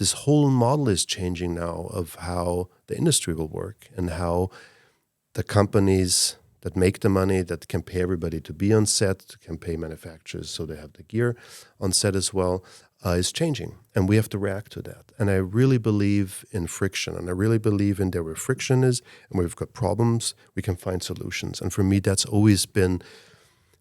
this whole model is changing now of how the industry will work and how the companies that make the money, that can pay everybody to be on set, can pay manufacturers so they have the gear on set as well, is changing. And we have to react to that. And I really believe in friction. And I really believe in there where friction is and where we've got problems, we can find solutions. And for me, that's always been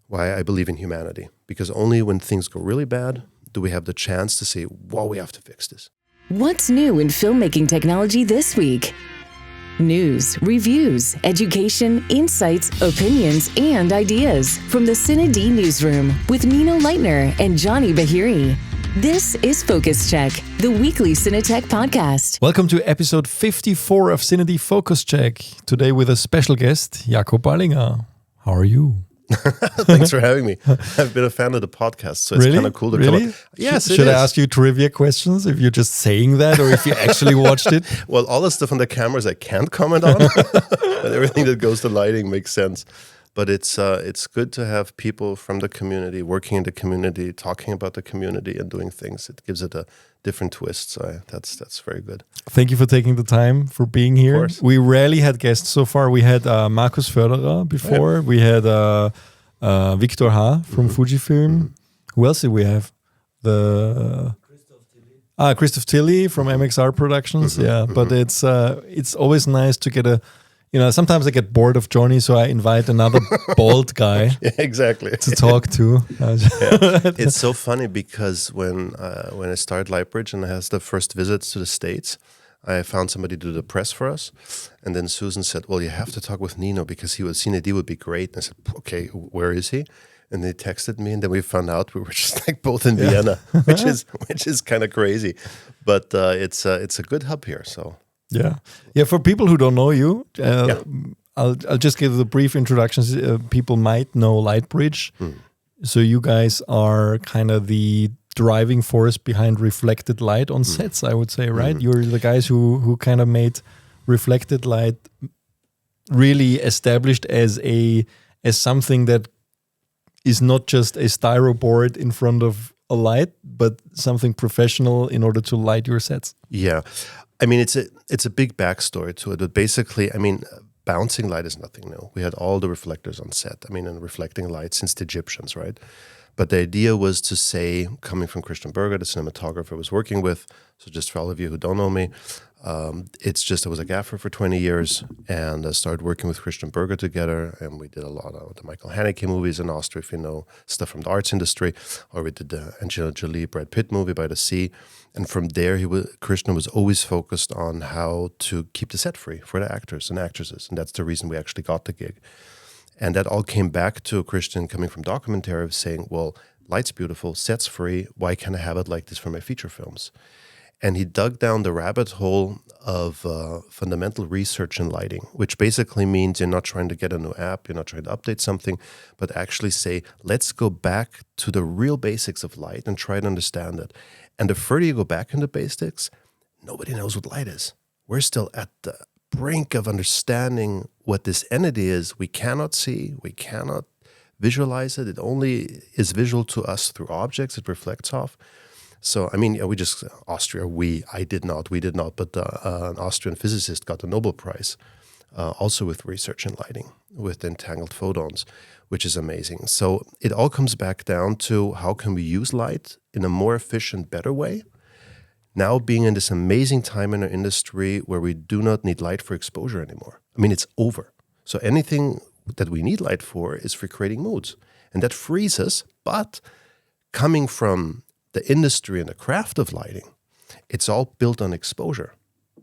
why I believe in humanity. Because only when things go really bad do we have the chance to say, well, we have to fix this. What's new in filmmaking technology this week? News, reviews, education, insights, opinions, and ideas from the CineD newsroom with Nino Leitner and Johnny Bahiri. This is Focus Check, the weekly Cinetech podcast. Welcome to episode 54 of CineD Focus Check. Today with a special guest, Jakob Ballinger. How are you? Thanks for having me. I've been a fan of the podcast, so it's kind of cool to come on. Yes, Should I ask you trivia questions if you're just saying that or if you actually watched it? Well, all the stuff on the cameras I can't comment on, but everything that goes to lighting makes sense. But it's good to have people from the community, working in the community, talking about the community and doing things. It gives it a different twist. So that's very good. Thank you for taking the time, for being here. Of course. We rarely had guests so far. We had Markus Förderer before. Yeah. We had Victor Ha from Fujifilm. Mm-hmm. Who else did we have? Christoph Tilly from MXR Productions. Mm-hmm. Yeah, but it's always nice to get sometimes I get bored of Johnny, so I invite another bald guy. Yeah, exactly. To talk to. It's so funny because when I started Lightbridge and I had the first visits to the States, I found somebody to do the press for us. And then Susan said, well, you have to talk with Nino because CineD would be great. And I said, okay, where is he? And they texted me, and then we found out we were just like both in Vienna, which is kind of crazy. But it's a good hub here, so... Yeah. For people who don't know you, I'll just give the brief introductions. People might know Lightbridge. So you guys are kind of the driving force behind reflected light on sets, I would say, right? You're the guys who kind of made reflected light really established as something that is not just a styroboard in front of a light, but something professional in order to light your sets. Yeah. I mean, it's a big backstory to it, but basically, I mean, bouncing light is nothing new. We had all the reflectors on set, and reflecting light since the Egyptians, right? But the idea was to say, coming from Christian Berger, the cinematographer I was working with, so just for all of you who don't know me, it's just I was a Gaffer for 20 years, and I started working with Christian Berger together, and we did a lot of the Michael Haneke movies in Austria, if you know, stuff from the arts industry, or we did the Angelina Jolie, Brad Pitt movie By the Sea. And from there, Christian was always focused on how to keep the set free for the actors and actresses. And that's the reason we actually got the gig. And that all came back to Christian coming from documentary of saying, well, light's beautiful, set's free, why can't I have it like this for my feature films? And he dug down the rabbit hole of fundamental research in lighting, which basically means you're not trying to get a new app, you're not trying to update something, but actually say, let's go back to the real basics of light and try to understand it. And the further you go back into basics, nobody knows what light is. We're still at the brink of understanding what this entity is. We cannot see, we cannot visualize it. It only is visual to us through objects it reflects off. So, I mean, we did not, but an Austrian physicist got the Nobel Prize, also with research in lighting, with entangled photons, which is amazing. So it all comes back down to how can we use light in a more efficient, better way. Now being in this amazing time in our industry where we do not need light for exposure anymore. I mean, it's over. So anything that we need light for is for creating moods. And that frees us, but coming from the industry and the craft of lighting, it's all built on exposure.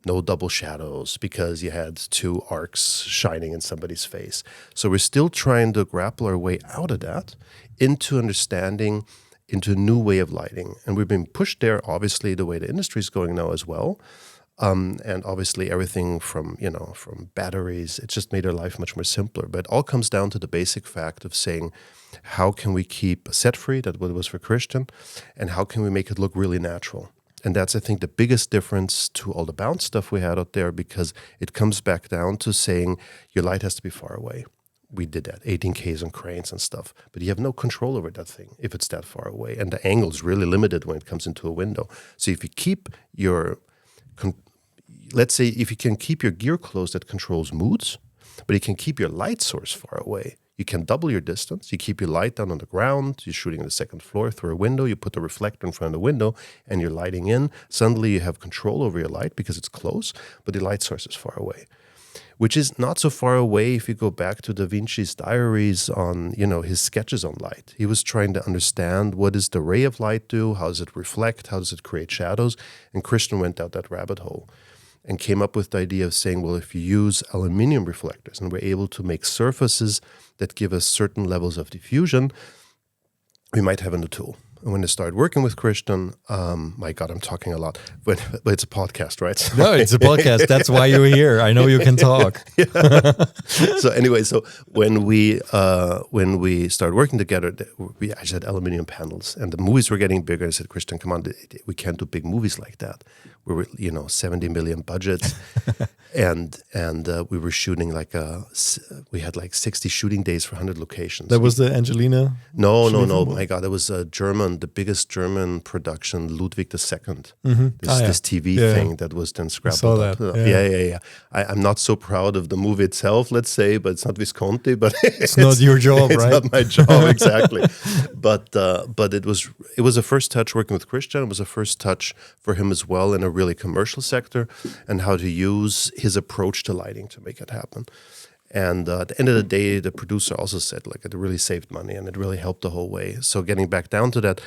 No double shadows because you had two arcs shining in somebody's face. So we're still trying to grapple our way out of that into understanding, into a new way of lighting. And we've been pushed there, obviously, the way the industry is going now as well. And obviously everything from batteries, it's just made our life much more simpler. But it all comes down to the basic fact of saying, how can we keep set free, that's what it was for Christian, and how can we make it look really natural? And that's, I think, the biggest difference to all the bounce stuff we had out there, because it comes back down to saying your light has to be far away. we did that, 18Ks on cranes and stuff. But you have no control over that thing if it's that far away. And the angle is really limited when it comes into a window. So if you keep your, let's say if you can keep your gear closed, that controls moods, but you can keep your light source far away. You can double your distance. You keep your light down on the ground. You're shooting on the second floor through a window. You put the reflector in front of the window and you're lighting in. Suddenly you have control over your light because it's close, but the light source is far away, which is not so far away if you go back to Da Vinci's diaries on, his sketches on light. He was trying to understand, what does the ray of light do? How does it reflect? How does it create shadows? And Christian went down that rabbit hole and came up with the idea of saying, well, if you use aluminum reflectors and we're able to make surfaces that give us certain levels of diffusion, we might have a new tool. And when I started working with Christian, my God, I'm talking a lot, but it's a podcast, right? No, it's a podcast. That's why you're here. I know you can talk. So anyway, when we started working together, I just had aluminum panels, and the movies were getting bigger. I said, Christian, come on, we can't do big movies like that. We were, 70 million budgets, and we were shooting we had 60 shooting days for 100 locations. That was the Angelina? No. My God, it was the biggest German production, Ludwig II. Mm-hmm. This TV thing that was then scrappled up. Yeah. I'm not so proud of the movie itself, let's say, but it's not Visconti. But it's not your job, it's right? It's not my job, exactly. But it was a first touch working with Christian. It was a first touch for him as well in a really commercial sector, and how to use his approach to lighting to make it happen. And at the end of the day, the producer also said, it really saved money and it really helped the whole way. So getting back down to that,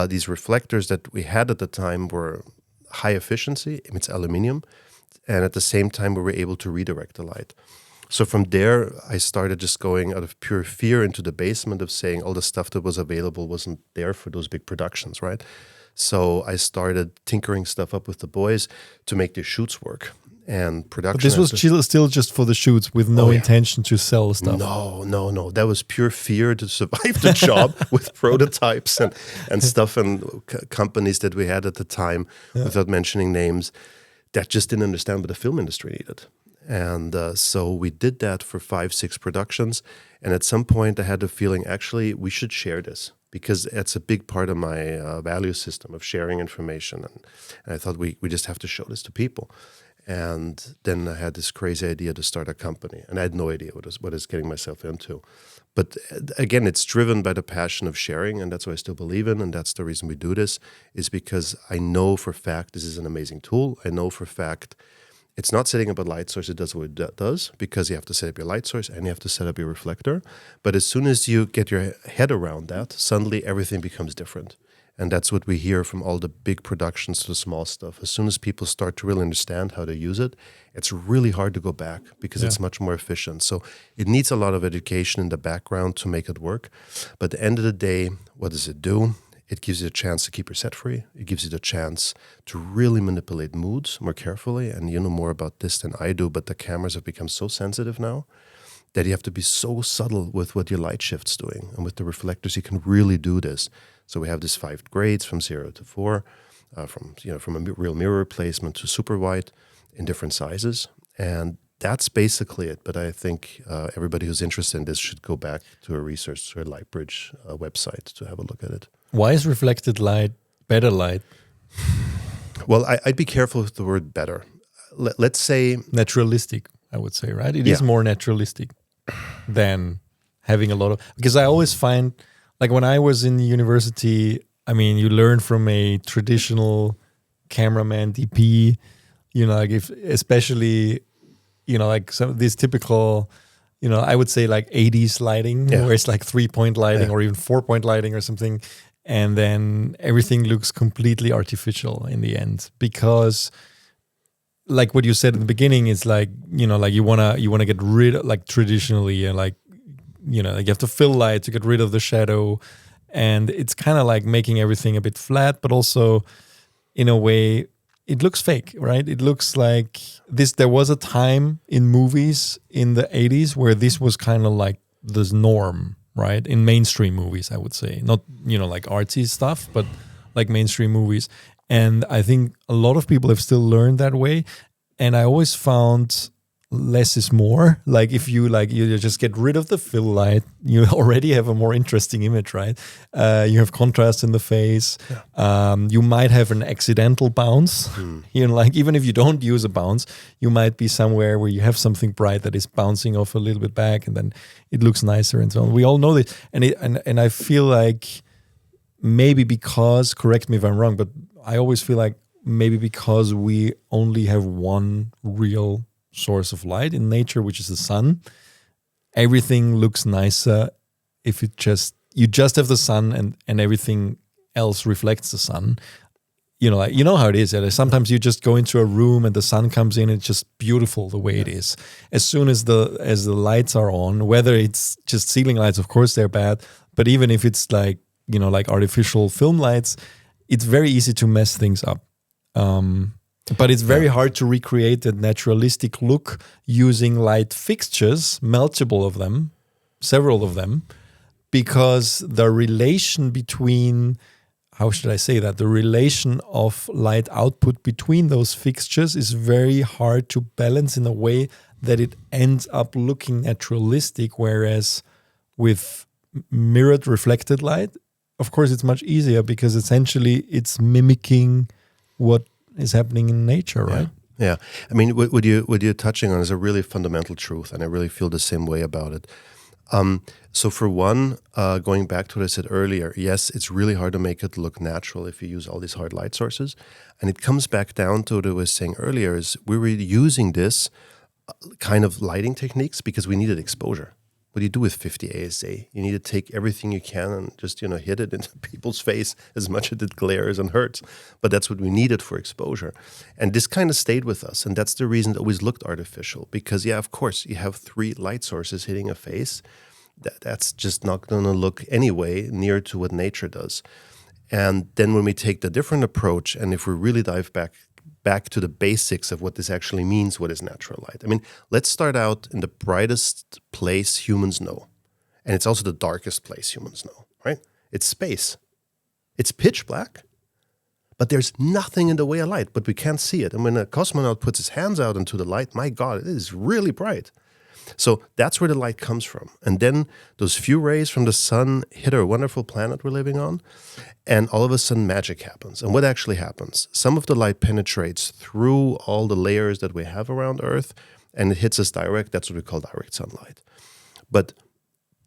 these reflectors that we had at the time were high efficiency, it's aluminum, and at the same time we were able to redirect the light. So from there, I started just going out of pure fear into the basement of saying all the stuff that was available wasn't there for those big productions, right? So I started tinkering stuff up with the boys to make the shoots work. And production. But this was still just for the shoots with no intention to sell stuff. No. That was pure fear to survive the job with prototypes and stuff and companies that we had at the time, without mentioning names, that just didn't understand what the film industry needed. And so we did that for 5-6 productions. And at some point I had the feeling, actually, we should share this, because it's a big part of my value system of sharing information. And I thought we just have to show this to people. And then I had this crazy idea to start a company, and I had no idea what I was getting myself into. But again, it's driven by the passion of sharing, and that's what I still believe in, and that's the reason we do this, is because I know for a fact this is an amazing tool. I know for a fact it's not setting up a light source. It does what it does, because you have to set up your light source and you have to set up your reflector. But as soon as you get your head around that, suddenly everything becomes different. And that's what we hear from all the big productions to the small stuff. As soon as people start to really understand how to use it, it's really hard to go back, because it's much more efficient. So it needs a lot of education in the background to make it work. But at the end of the day, what does it do? It gives you a chance to keep your set free. It gives you the chance to really manipulate moods more carefully. And you know more about this than I do, but the cameras have become so sensitive now that you have to be so subtle with what your light shift's doing. And with the reflectors, you can really do this. So we have these 5 grades from 0 to 4, from a real mirror replacement to super wide in different sizes. And that's basically it. But I think everybody who's interested in this should go back to a research to a Lightbridge website to have a look at it. Why is reflected light better light? Well, I'd be careful with the word better. Let's say... naturalistic, I would say, right? It is more naturalistic than having a lot of... Because I always find... when I was in university, you learn from a traditional cameraman DP, especially some of these typical, I would say 80s lighting, where it's 3-point lighting or even 4-point lighting or something. And then everything looks completely artificial in the end, because what you said in the beginning is you wanna get rid of traditionally you have to fill light to get rid of the shadow, and it's kind of making everything a bit flat, but also in a way it looks fake, right? It looks like this. There was a time in movies in the 80s where this was kind of the norm, right? In mainstream movies, I would say, not artsy stuff, but mainstream movies. And I think a lot of people have still learned that way. And I always found less is more. Like if you just get rid of the fill light, you already have a more interesting image, right? You have contrast in the face. Yeah. You might have an accidental bounce. Like even if you don't use a bounce, you might be somewhere where you have something bright that is bouncing off a little bit back, and then it looks nicer and so on. We all know this, and I feel like maybe because, correct me if I'm wrong, but I always feel like maybe because we only have one real source of light in nature, which is the sun, everything looks nicer if you just have the sun and everything else reflects the sun. Like how it is. Sometimes you just go into a room and the sun comes in, it's just beautiful the way it is. As soon as the lights are on, whether it's just ceiling lights, of course they're bad, but even if it's like artificial film lights, it's very easy to mess things up. But it's very hard to recreate that naturalistic look using light fixtures, multiple of them, several of them, because the relation between, how should I say that? The relation of light output between those fixtures is very hard to balance in a way that it ends up looking naturalistic, whereas with mirrored reflected light, of course, it's much easier because essentially it's mimicking what is happening in nature, right? Yeah. I mean, what you're touching on is a really fundamental truth, and I really feel the same way about it. So for one, going back to what I said earlier, yes, it's really hard to make it look natural if you use all these hard light sources. And it comes back down to what I was saying earlier, is we were using this kind of lighting techniques because we needed exposure. What do you do with 50 ASA? You need to take everything you can and just, hit it into people's face as much as it glares and hurts. But that's what we needed for exposure. And this kind of stayed with us. And that's the reason it always looked artificial. Because, of course, you have 3 light sources hitting a face. That's just not going to look anyway near to what nature does. And then when we take the different approach, and if we really dive back to the basics of what this actually means, what is natural light. I mean, let's start out in the brightest place humans know. And it's also the darkest place humans know, right? It's space. It's pitch black, but there's nothing in the way of light, but we can't see it. And when a cosmonaut puts his hands out into the light, my God, it is really bright. So that's where the light comes from. And then those few rays from the sun hit our wonderful planet we're living on, and all of a sudden magic happens. And what actually happens? Some of the light penetrates through all the layers that we have around Earth, and it hits us direct. That's what we call direct sunlight. But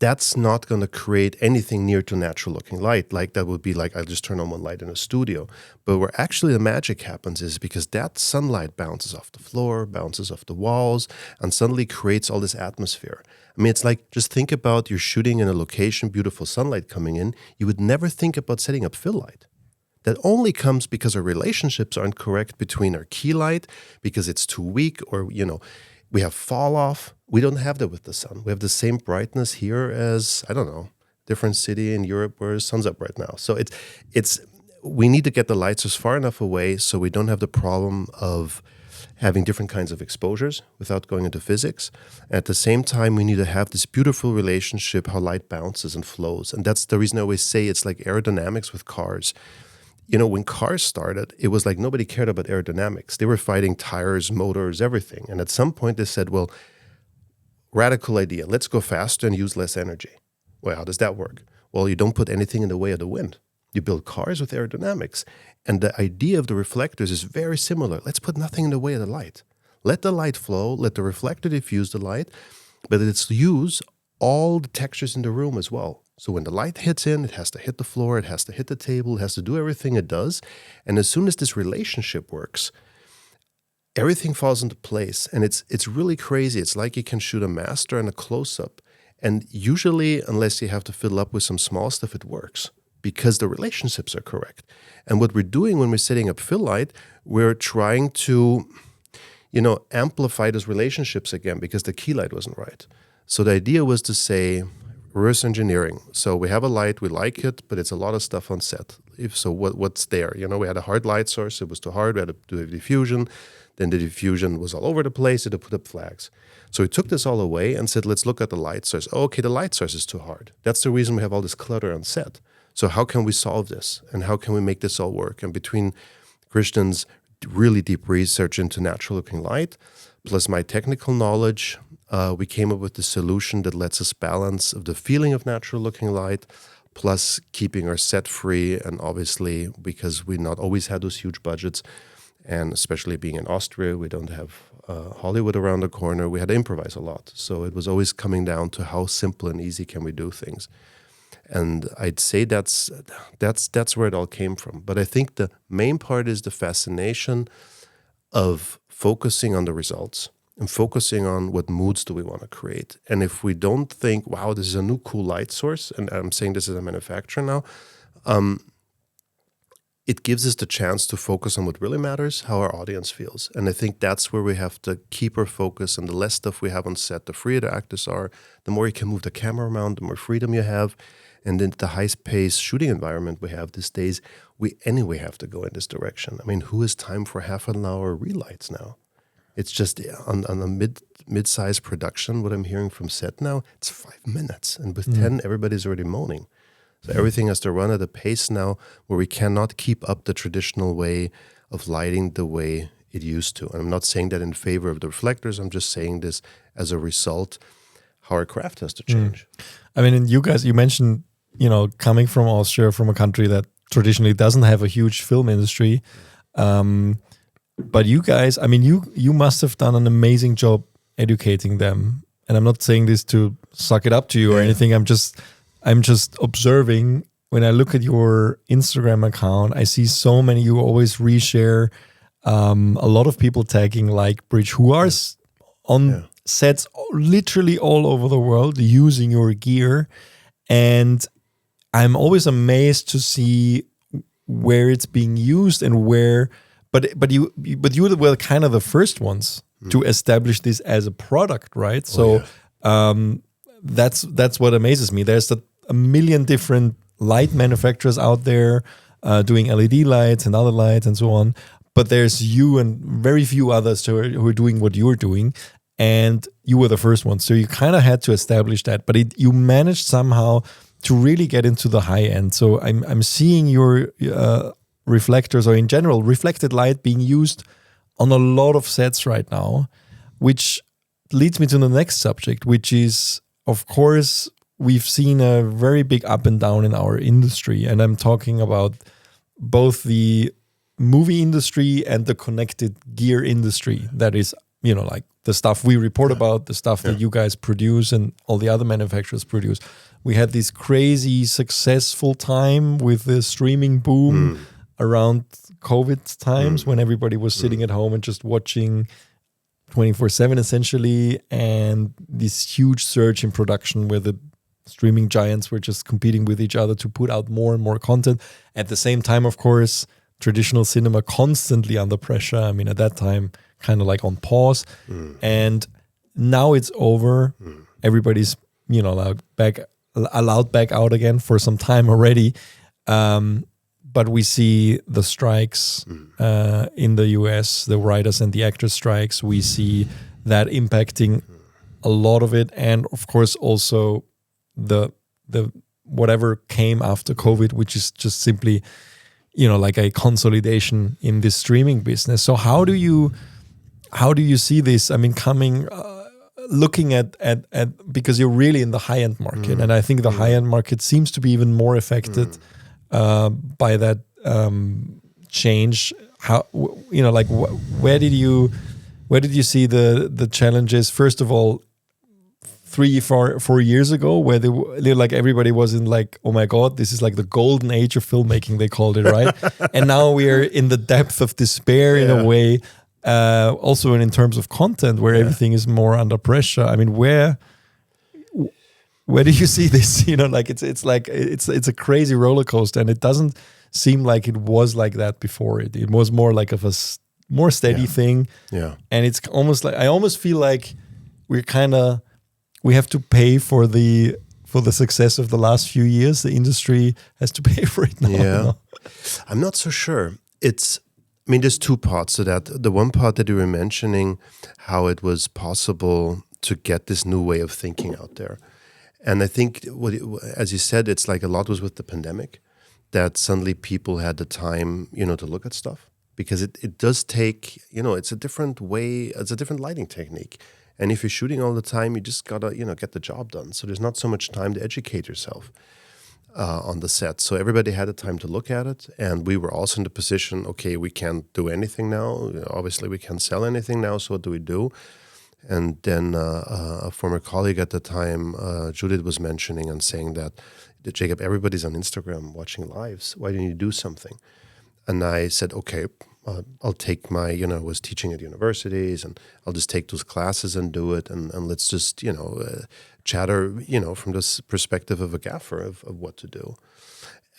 that's not going to create anything near to natural looking light. Like that would be like, I'll just turn on one light in a studio. But where actually the magic happens is because that sunlight bounces off the floor, bounces off the walls, and suddenly creates all this atmosphere. I mean, it's like, just think about you're shooting in a location, beautiful sunlight coming in. You would never think about setting up fill light. That only comes because our relationships aren't correct between our key light, because it's too weak, or, we have fall off. We don't have that with the sun. We have the same brightness here as, I don't know, different city in Europe where the sun's up right now. So we need to get the lights as far enough away so we don't have the problem of having different kinds of exposures without going into physics. At the same time, we need to have this beautiful relationship, how light bounces and flows. And that's the reason I always say it's like aerodynamics with cars. When cars started, it was like nobody cared about aerodynamics. They were fighting tires, motors, everything. And at some point they said, well, radical idea, let's go faster and use less energy. Well, how does that work? Well, you don't put anything in the way of the wind. You build cars with aerodynamics. And the idea of the reflectors is very similar. Let's put nothing in the way of the light. Let the light flow, let the reflector diffuse the light, but let's use all the textures in the room as well. So when the light hits in, it has to hit the floor, it has to hit the table, it has to do everything it does. And as soon as this relationship works, everything falls into place. And it's really crazy. It's like you can shoot a master and a close-up. And usually, unless you have to fiddle up with some small stuff, it works because the relationships are correct. And what we're doing when we're setting up fill light, we're trying to, amplify those relationships again because the key light wasn't right. So the idea was to say, reverse engineering. So we have a light, we like it, but it's a lot of stuff on set. What's there? We had a hard light source, it was too hard, we had to do a diffusion. Then the diffusion was all over the place, it had to put up flags. So we took this all away and said, let's look at the light source. Okay, the light source is too hard. That's the reason we have all this clutter on set. So how can we solve this? And how can we make this all work? And between Christian's really deep research into natural looking light, plus my technical knowledge, we came up with the solution that lets us balance of the feeling of natural looking light, plus keeping our set free. And obviously, because we not always had those huge budgets, and especially being in Austria, we don't have Hollywood around the corner, we had to improvise a lot. So it was always coming down to how simple and easy can we do things. And I'd say that's where it all came from. But I think the main part is the fascination of focusing on the results and focusing on what moods do we want to create. And if we don't think, wow, this is a new cool light source, and I'm saying this as a manufacturer now, it gives us the chance to focus on what really matters, how our audience feels. And I think that's where we have to keep our focus, and the less stuff we have on set, the freer the actors are, the more you can move the camera around, the more freedom you have. And in the high-paced shooting environment we have these days, we anyway have to go in this direction. I mean, who has time for half an hour relights now? It's just on a mid-size production, what I'm hearing from set now, it's 5 minutes. And with 10, everybody's already moaning. So everything has to run at a pace now where we cannot keep up the traditional way of lighting the way it used to. And I'm not saying that in favor of the reflectors. I'm just saying this as a result, how our craft has to change. I mean, and you guys, you mentioned, coming from Austria, from a country that traditionally doesn't have a huge film industry. But you guys, I mean, you must have done an amazing job educating them. And I'm not saying this to suck it up to you or anything. I'm just observing. When I look at your Instagram account, I see so many, you always reshare a lot of people tagging Lightbridge who are on sets literally all over the world using your gear. And I'm always amazed to see where it's being used and where, but you were kind of the first ones to establish this as a product, right? So that's what amazes me. There's a million different light manufacturers out there doing LED lights and other lights and so on. But there's you and very few others who are doing what you're doing. And you were the first one. So you kind of had to establish that. But you managed somehow to really get into the high end. So I'm seeing your reflectors, or in general, reflected light being used on a lot of sets right now, which leads me to the next subject, which is, of course, we've seen a very big up and down in our industry. And I'm talking about both the movie industry and the connected gear industry. That is, like the stuff we report about, the stuff that you guys produce and all the other manufacturers produce. We had this crazy successful time with the streaming boom around COVID times when everybody was sitting at home and just watching 24/7 essentially, and this huge surge in production where the streaming giants were just competing with each other to put out more and more content. At the same time, of course, traditional cinema constantly under pressure. I mean, at that time, kind of like on pause. And now it's over. Everybody's, allowed back out again for some time already. But we see the strikes in the US, the writers and the actors strikes. We see that impacting a lot of it. And of course, also the whatever came after COVID, which is just simply, like a consolidation in this streaming business. So how do you see this? I mean, looking at because you're really in the high end market, and I think the high end market seems to be even more affected by that change. How where did you see the challenges? First of all, 3-4 years ago, where like everybody was in like, oh my God, this is like the golden age of filmmaking, they called it, right? And now we are in the depth of despair in a way, also in terms of content, where everything is more under pressure. I mean, where do you see this? It's a crazy roller coaster, and it doesn't seem like it was like that before. It was more like of a more steady thing. Yeah, and it's almost like, I almost feel like we have to pay for the success of the last few years. The industry has to pay for it now. Yeah, I'm not so sure. There's two parts to that. The one part that you were mentioning, how it was possible to get this new way of thinking out there. And I think, as you said, it's like a lot was with the pandemic, that suddenly people had the time, to look at stuff. because it does take, it's a different way, it's a different lighting technique. And if you're shooting all the time, you just gotta, get the job done. So there's not so much time to educate yourself on the set. So everybody had the time to look at it. And we were also in the position, okay, we can't do anything now. Obviously, we can't sell anything now. So what do we do? And then a former colleague at the time, Judith, was mentioning and saying that, Jakob, everybody's on Instagram watching lives. Why don't you do something? And I said, okay, I'll take my, I was teaching at universities, and I'll just take those classes and do it. And let's just, chatter, from this perspective of a gaffer of what to do.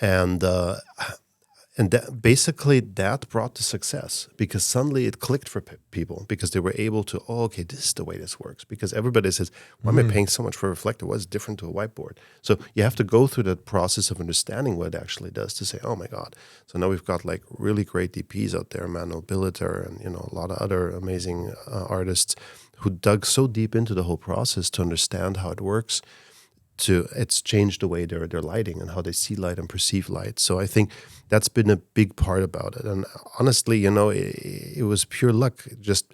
And that, basically that brought the success, because suddenly it clicked for people, because they were able to, okay, this is the way this works. Because everybody says, why am I paying so much for a reflector? What's different to a whiteboard? So you have to go through that process of understanding what it actually does to say, oh my God. So now we've got like really great DPs out there, Manuel Billiter, and a lot of other amazing artists who dug so deep into the whole process to understand how it works. It's changed the way they're lighting and how they see light and perceive light. So I think that's been a big part about it. And honestly, it was pure luck. Just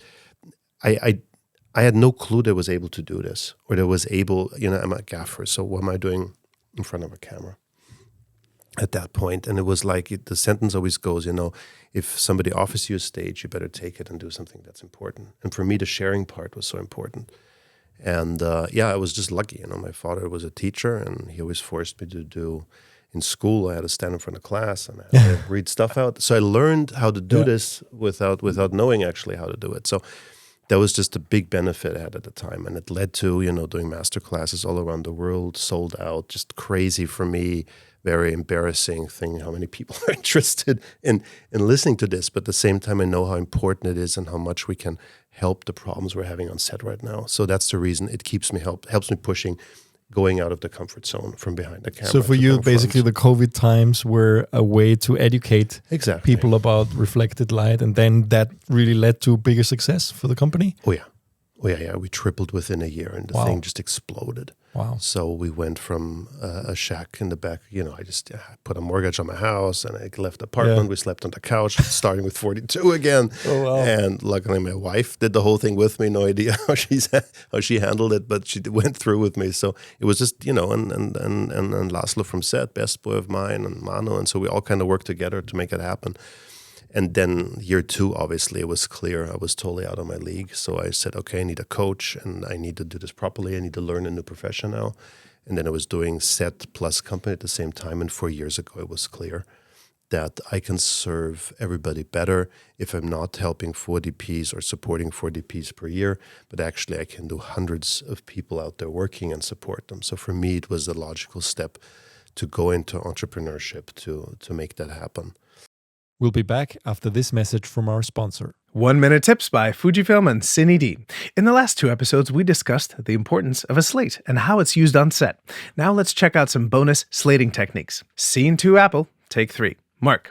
I had no clue that I was able to do this, or that I was able. I'm a gaffer, so what am I doing in front of a camera at that point? And it was like the sentence always goes, if somebody offers you a stage, you better take it and do something that's important. And for me, the sharing part was so important. And I was just lucky. My father was a teacher, and he always forced me to do. In school, I had to stand in front of class and I had to read stuff out. So I learned how to do this without knowing actually how to do it. So that was just a big benefit I had at the time, and it led to doing master classes all around the world, sold out, just crazy for me. Very embarrassing thing how many people are interested in listening to this, but at the same time I know how important it is and how much we can help the problems we're having on set right now. So that's the reason it helps me pushing, going out of the comfort zone from behind the camera. So for you, basically the COVID times were a way to educate people about reflected light, and then that really led to bigger success for the company? Oh yeah, we tripled within a year, and the thing just exploded. Wow. So we went from a shack in the back, I just put a mortgage on my house, and I left the apartment. Yeah. We slept on the couch, starting with 42 again. Oh, wow. And luckily my wife did the whole thing with me. No idea how she handled it, but she went through with me. So it was just, and Laszlo from set, best boy of mine, and Manu. And so we all kind of worked together to make it happen. And then year 2, obviously, it was clear I was totally out of my league. So I said, okay, I need a coach, and I need to do this properly. I need to learn a new profession now. And then I was doing set plus company at the same time. And 4 years ago, it was clear that I can serve everybody better if I'm not helping 4 DPs or supporting 4 DPs per year, but actually I can do hundreds of people out there working and support them. So for me, it was the logical step to go into entrepreneurship to make that happen. We'll be back after this message from our sponsor. 1 Minute Tips by Fujifilm and CineD. In the last 2 episodes, we discussed the importance of a slate and how it's used on set. Now let's check out some bonus slating techniques. Scene 2 Apple, take 3. Mark.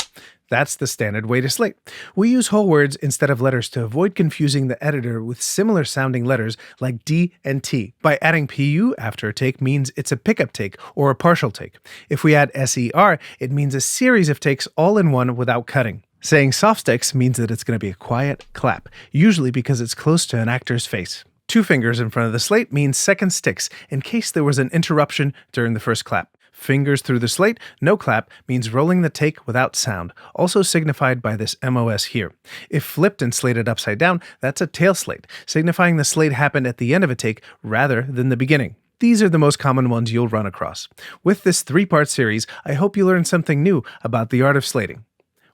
That's the standard way to slate. We use whole words instead of letters to avoid confusing the editor with similar sounding letters like D and T. By adding PU after a take means it's a pickup take or a partial take. If we add SER, it means a series of takes all in one without cutting. Saying soft sticks means that it's going to be a quiet clap, usually because it's close to an actor's face. 2 fingers in front of the slate means second sticks in case there was an interruption during the first clap. Fingers through the slate, no clap, means rolling the take without sound, also signified by this MOS here. If flipped and slated upside down, that's a tail slate, signifying the slate happened at the end of a take rather than the beginning. These are the most common ones you'll run across. With this 3-part series, I hope you learned something new about the art of slating.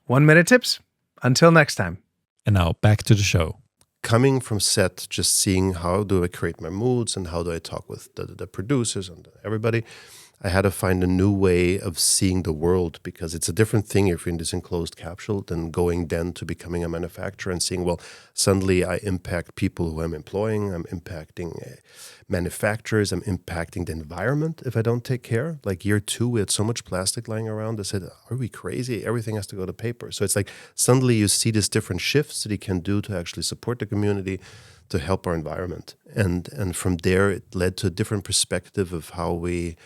1 Minute Tips. Until next time. And now back to the show. Coming from set, just seeing how do I create my moods and how do I talk with the producers and everybody, I had to find a new way of seeing the world, because it's a different thing if you're in this enclosed capsule than going then to becoming a manufacturer and seeing, well, suddenly I impact people who I'm employing, I'm impacting manufacturers, I'm impacting the environment if I don't take care. Like year 2, we had so much plastic lying around. I said, are we crazy? Everything has to go to paper. So it's like suddenly you see these different shifts that you can do to actually support the community, to help our environment. And from there, it led to a different perspective of how we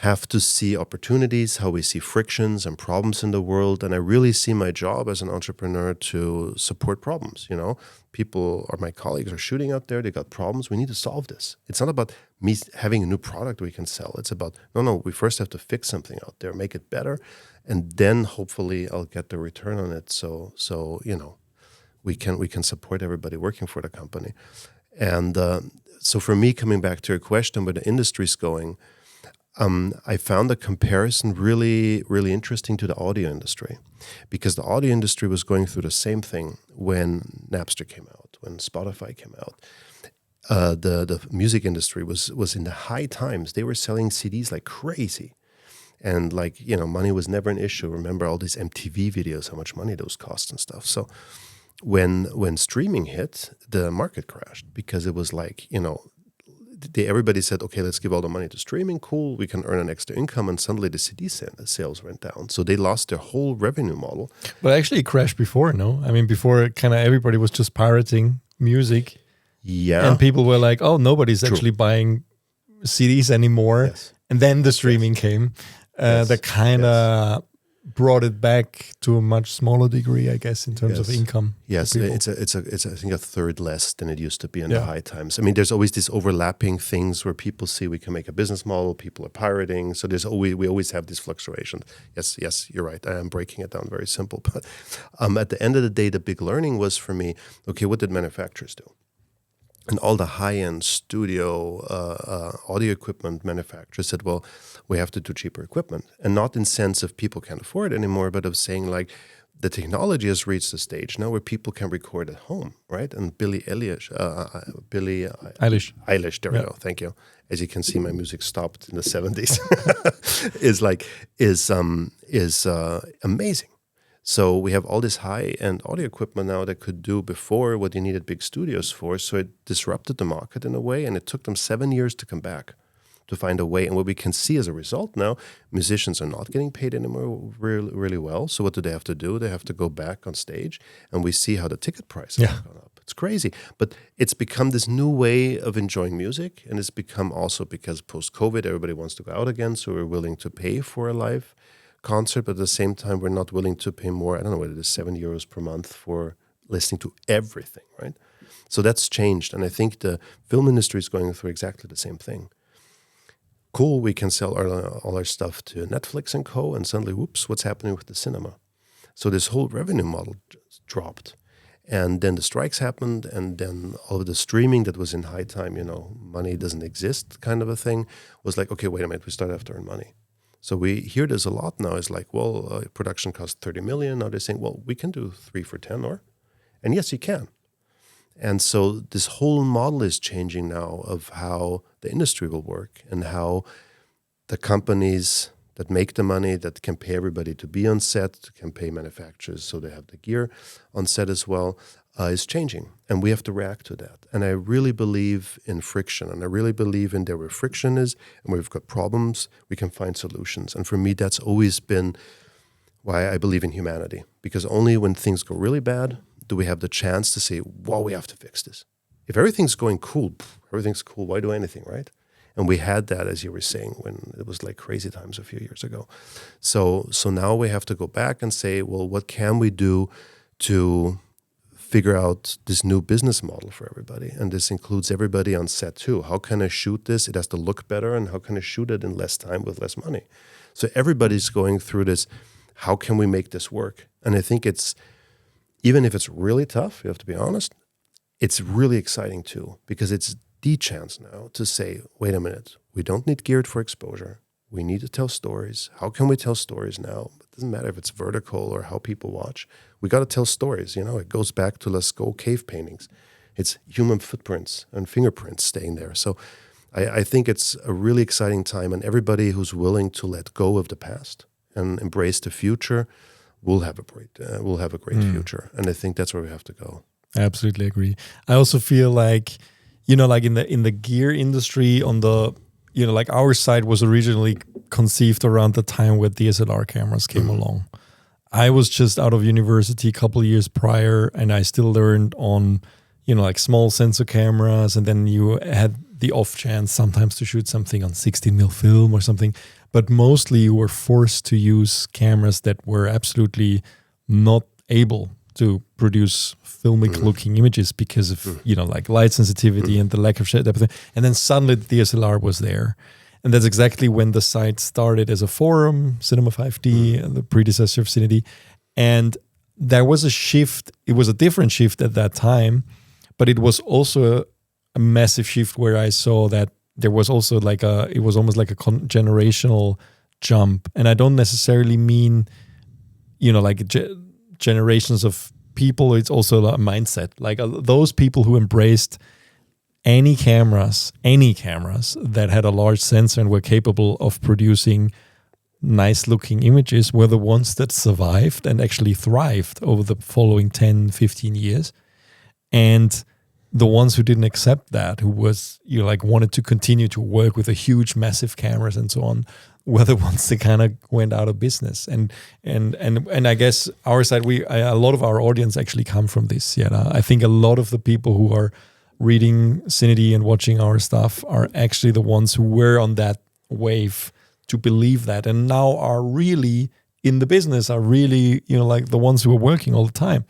have to see opportunities, how we see frictions and problems in the world. And I really see my job as an entrepreneur to support problems. People or my colleagues are shooting out there. They got problems. We need to solve this. It's not about me having a new product we can sell. It's about, no, we first have to fix something out there, make it better. And then hopefully I'll get the return on it. So we can support everybody working for the company. And so for me, coming back to your question, where the industry's going, I found the comparison really, really interesting to the audio industry, because the audio industry was going through the same thing when Napster came out, when Spotify came out. The music industry was in the high times. They were selling CDs like crazy. And money was never an issue. Remember all these MTV videos, how much money those cost and stuff. So when streaming hit, the market crashed, because it was everybody said, okay, let's give all the money to streaming. Cool, we can earn an extra income. And suddenly the CD sales went down. So they lost their whole revenue model. But actually it crashed before, no? I mean, before kind of everybody was just pirating music. Yeah. And people were like, oh, nobody's actually buying CDs anymore. Yes. And then the streaming came. That kind of brought it back to a much smaller degree, I guess, in terms of income. Yes, it's I think a third less than it used to be in the high times. I mean, there's always these overlapping things where people see we can make a business model, people are pirating, so we always have these fluctuations. Yes, you're right. I am breaking it down very simple, but at the end of the day, the big learning was for me, okay, what did manufacturers do? And all the high-end studio audio equipment manufacturers said, well, we have to do cheaper equipment. And not in sense of people can't afford it anymore, but of saying the technology has reached a stage now where people can record at home, right? And Billie Eilish, there we go, thank you. As you can see, my music stopped in the 70s, is amazing. So we have all this high-end audio equipment now that could do before what you needed big studios for. So it disrupted the market in a way, and it took them 7 years to come back, to find a way. And what we can see as a result now, musicians are not getting paid anymore really, really well. So what do they have to do? They have to go back on stage, and we see how the ticket prices have gone up. It's crazy. But it's become this new way of enjoying music, and it's become also because post-COVID, everybody wants to go out again, so we're willing to pay for a live concert, but at the same time, we're not willing to pay more, I don't know what it is, €7 per month for listening to everything, right? So that's changed, and I think the film industry is going through exactly the same thing. Cool, we can sell all our stuff to Netflix and co, and suddenly, whoops, what's happening with the cinema? So this whole revenue model just dropped. And then the strikes happened, and then all of the streaming that was in high time, money doesn't exist kind of a thing, was like, okay, wait a minute, we start to have to earn money. So we hear this a lot now. It's like, well, production costs 30 million. Now they're saying, well, we can do 3 for 10 or, and yes, you can. And so this whole model is changing now of how the industry will work, and how the companies that make the money, that can pay everybody to be on set, can pay manufacturers so they have the gear on set as well, is changing. And we have to react to that. And I really believe in friction. And I really believe in there where friction is and where we've got problems, we can find solutions. And for me, that's always been why I believe in humanity. Because only when things go really bad do we have the chance to say, well, we have to fix this. If everything's going cool, everything's cool, why do anything, right? And we had that, as you were saying, when it was like crazy times a few years ago. So now we have to go back and say, well, what can we do to figure out this new business model for everybody? And this includes everybody on set too. How can I shoot this? It has to look better. And how can I shoot it in less time with less money? So everybody's going through this. How can we make this work? And I think it's, even if it's really tough, you have to be honest, it's really exciting too, because it's the chance now to say, wait a minute, we don't need geared for exposure. We need to tell stories. How can we tell stories now? It doesn't matter if it's vertical or how people watch. We got to tell stories. It goes back to Lascaux cave paintings. It's human footprints and fingerprints staying there. So I think it's a really exciting time, and everybody who's willing to let go of the past and embrace the future will have a great future. And I think that's where we have to go. I absolutely agree. I also feel like, like in the gear industry, on the, like our site was originally conceived around the time where DSLR cameras came along. I was just out of university a couple of years prior, and I still learned on, like small sensor cameras, and then you had the off chance sometimes to shoot something on 16mm film or something, but mostly you were forced to use cameras that were absolutely not able to produce filmic looking images because of, like light sensitivity and the lack of shade depth. And then suddenly the DSLR was there. And that's exactly when the site started as a forum, Cinema 5D, the predecessor of CineD. And there was a shift. It was a different shift at that time, but it was also a massive shift where I saw that there was also it was almost like a generational jump. And I don't necessarily mean, generations of people. It's also a mindset. Like those people who embraced any cameras that had a large sensor and were capable of producing nice looking images were the ones that survived and actually thrived over the following 10, 15 years. And the ones who didn't accept that, who was, wanted to continue to work with a huge, massive cameras and so on, were the ones that kind of went out of business. And I guess our side, a lot of our audience actually come from this. I think a lot of the people who are reading CineD and watching our stuff are actually the ones who were on that wave to believe that, and now are really in the business, are really, the ones who are working all the time.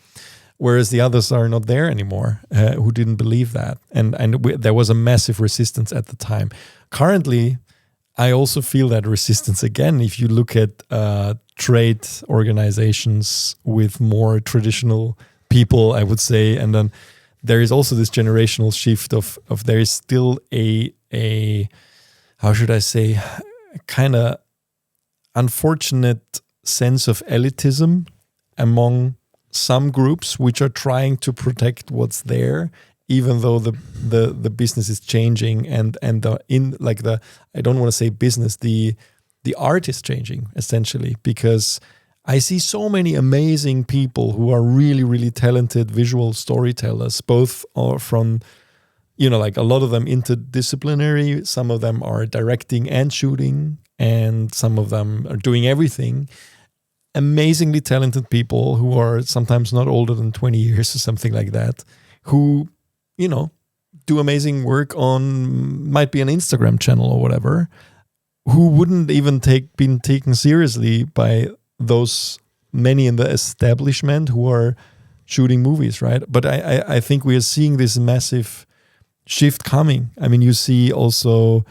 Whereas the others are not there anymore, who didn't believe that. And there was a massive resistance at the time. Currently, I also feel that resistance again. If you look at trade organizations with more traditional people, I would say, and then there is also this generational shift of there is still a how should I say, kind of unfortunate sense of elitism among some groups which are trying to protect what's there, even though the business is changing and I don't want to say business, the art is changing essentially, because I see so many amazing people who are really, really talented visual storytellers, both are from, a lot of them interdisciplinary, some of them are directing and shooting, and some of them are doing everything. Amazingly talented people who are sometimes not older than 20 years or something like that, who, do amazing work on, might be an Instagram channel or whatever, who wouldn't even been taken seriously by those many in the establishment who are shooting movies, right? But I think we are seeing this massive shift coming. I mean, you see also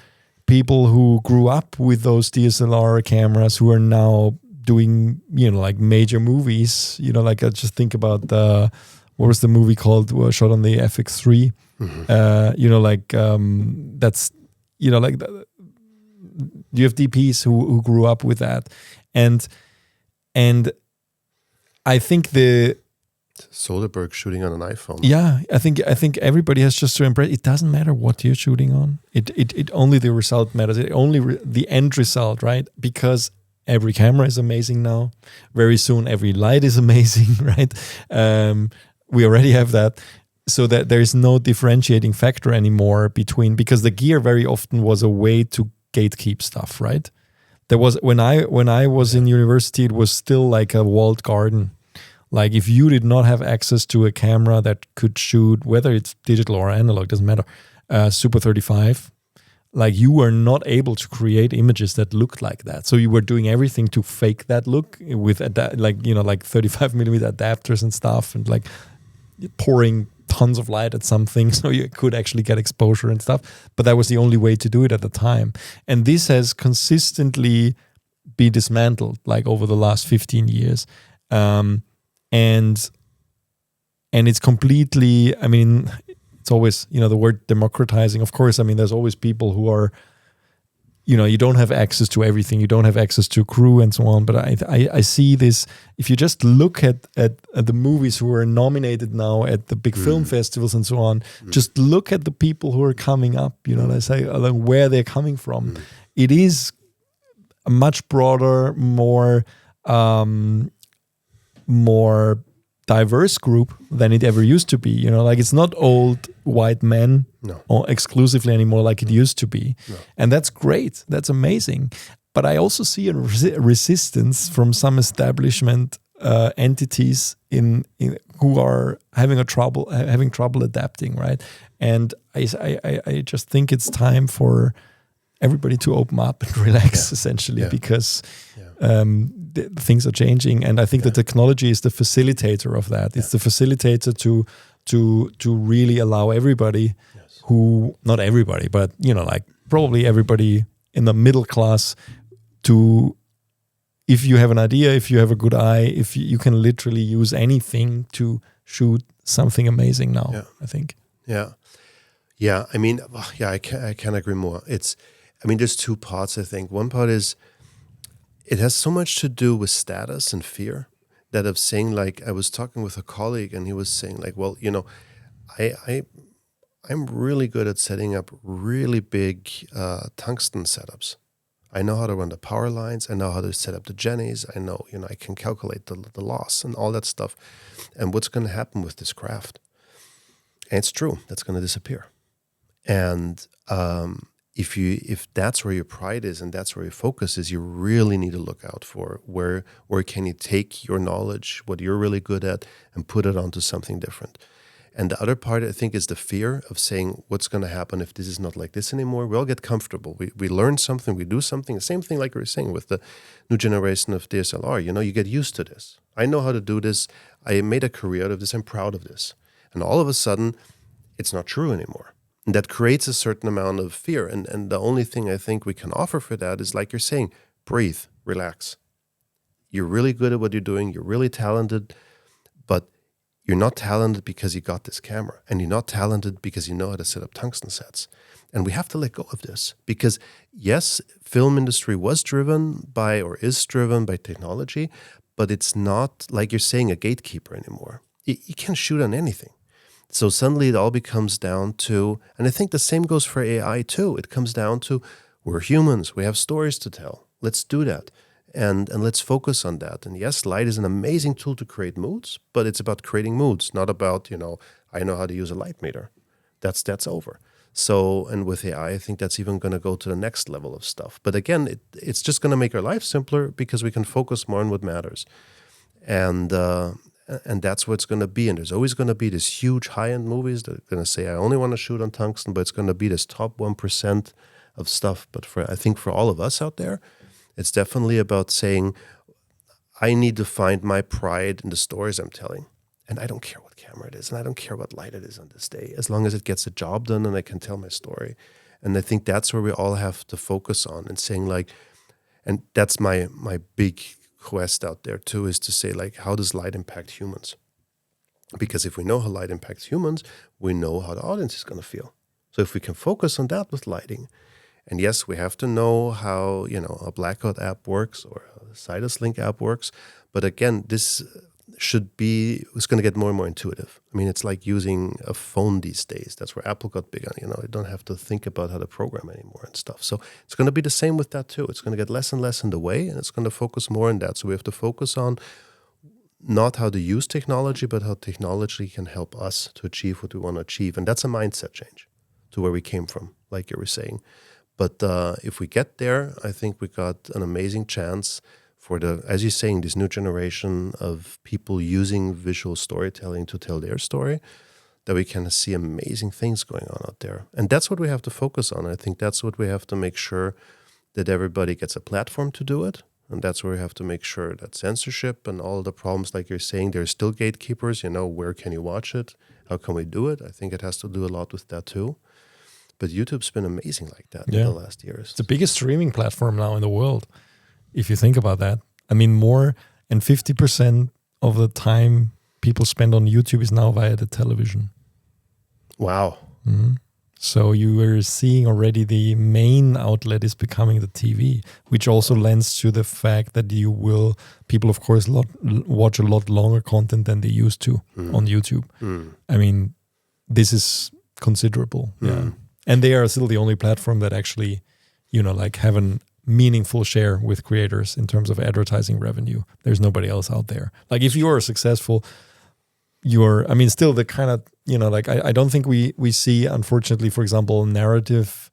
people who grew up with those DSLR cameras who are now doing, major movies. I just think about what was the movie called? Shot on the FX3. That's, you have DPs who grew up with that, and I think Soderbergh shooting on an iPhone. Yeah, I think everybody has just to embrace. It doesn't matter what you're shooting on. It only the result matters. It only the end result, right? Because every camera is amazing now. Very soon, every light is amazing, right? We already have that, so that there is no differentiating factor anymore because the gear very often was a way to gatekeep stuff, right? There was when I was in university, it was still like a walled garden. Like if you did not have access to a camera that could shoot, whether it's digital or analog, doesn't matter, Super 35, like you were not able to create images that looked like that. So you were doing everything to fake that look with 35mm adapters and stuff, and like pouring tons of light at something so you could actually get exposure and stuff. But that was the only way to do it at the time. And this has consistently been dismantled like over the last 15 years. And it's completely, I mean, it's always, the word democratizing. Of course, I mean, there's always people who are, you don't have access to everything. You don't have access to crew and so on. But I see this, if you just look at the movies who are nominated now at the big film festivals and so on, just look at the people who are coming up, let's say where they're coming from. It is a much broader, more diverse group than it ever used to be. It's not old white men or exclusively anymore like it used to be. And that's great. That's amazing. But I also see a resistance from some establishment entities in who are having trouble adapting, right? And I just think it's time for everybody to open up and relax, essentially, because things are changing, and I think the technology is the facilitator of that. It's the facilitator to really allow everybody, who, not everybody, but like probably everybody in the middle class, to, if you have an idea, if you have a good eye, if you can literally use anything to shoot something amazing now. I think. Yeah. I mean, I can't agree more. There's two parts, I think. One part is, it has so much to do with status and fear, that of saying, like, I was talking with a colleague and he was saying, like, well, I'm really good at setting up really big tungsten setups. I know how to run the power lines. I know how to set up the jennies. I know, I can calculate the loss and all that stuff. And what's going to happen with this craft? And it's true, that's going to disappear. And if that's where your pride is and that's where your focus is, you really need to look out for where can you take your knowledge, what you're really good at, and put it onto something different. And the other part, I think, is the fear of saying, what's going to happen if this is not like this anymore? We all get comfortable. We learn something, we do something. The same thing like we were saying with the new generation of DSLR. You get used to this. I know how to do this. I made a career out of this. I'm proud of this. And all of a sudden, it's not true anymore. And that creates a certain amount of fear. And the only thing I think we can offer for that is, like you're saying, breathe, relax. You're really good at what you're doing. You're really talented, but you're not talented because you got this camera, and you're not talented because you know how to set up tungsten sets. And we have to let go of this, because yes, film industry was driven by, or is driven by, technology, but it's not, like you're saying, a gatekeeper anymore. You can't shoot on anything. So suddenly it all becomes down to, and I think the same goes for AI too. It comes down to, we're humans, we have stories to tell. Let's do that. And let's focus on that. And yes, light is an amazing tool to create moods, but it's about creating moods, not about, I know how to use a light meter. That's over. So, and with AI, I think that's even going to go to the next level of stuff. But again, it's just going to make our life simpler, because we can focus more on what matters. And that's what it's going to be. And there's always going to be this huge high-end movies that are going to say, I only want to shoot on tungsten, but it's going to be this top 1% of stuff. But I think for all of us out there, it's definitely about saying, I need to find my pride in the stories I'm telling. And I don't care what camera it is, and I don't care what light it is on this day, as long as it gets the job done and I can tell my story. And I think that's where we all have to focus on, and saying, like, and that's my big quest out there too, is to say, like, how does light impact humans? Because if we know how light impacts humans, we know how the audience is going to feel. So if we can focus on that with lighting, and yes, we have to know how, a blackout app works or a Sidus Link app works. But again, this it's going to get more and more intuitive. I mean, it's like using a phone these days. That's where Apple got big on, you don't have to think about how to program anymore and stuff. So it's going to be the same with that too. It's going to get less and less in the way, and it's going to focus more on that. So we have to focus on not how to use technology, but how technology can help us to achieve what we want to achieve. And that's a mindset change to where we came from, like you were saying. But if we get there, I think we got an amazing chance for as you're saying, this new generation of people using visual storytelling to tell their story, that we can see amazing things going on out there. And that's what we have to focus on. I think that's what we have to make sure, that everybody gets a platform to do it. And that's where we have to make sure that censorship and all the problems, like you're saying, there's still gatekeepers, where can you watch it? How can we do it? I think it has to do a lot with that too. But YouTube's been amazing like that in the last years. It's the biggest streaming platform now in the world, if you think about that. I mean, more than 50% of the time people spend on YouTube is now via the television. Wow. Mm-hmm. So you are seeing already the main outlet is becoming the TV, which also lends to the fact that people, of course, watch a lot longer content than they used to on YouTube. I mean, this is considerable. Yeah. And they are still the only platform that actually, have a meaningful share with creators in terms of advertising revenue. There's nobody else out there. Like, if you are successful, still the kind of, I don't think we see, unfortunately, for example, narrative,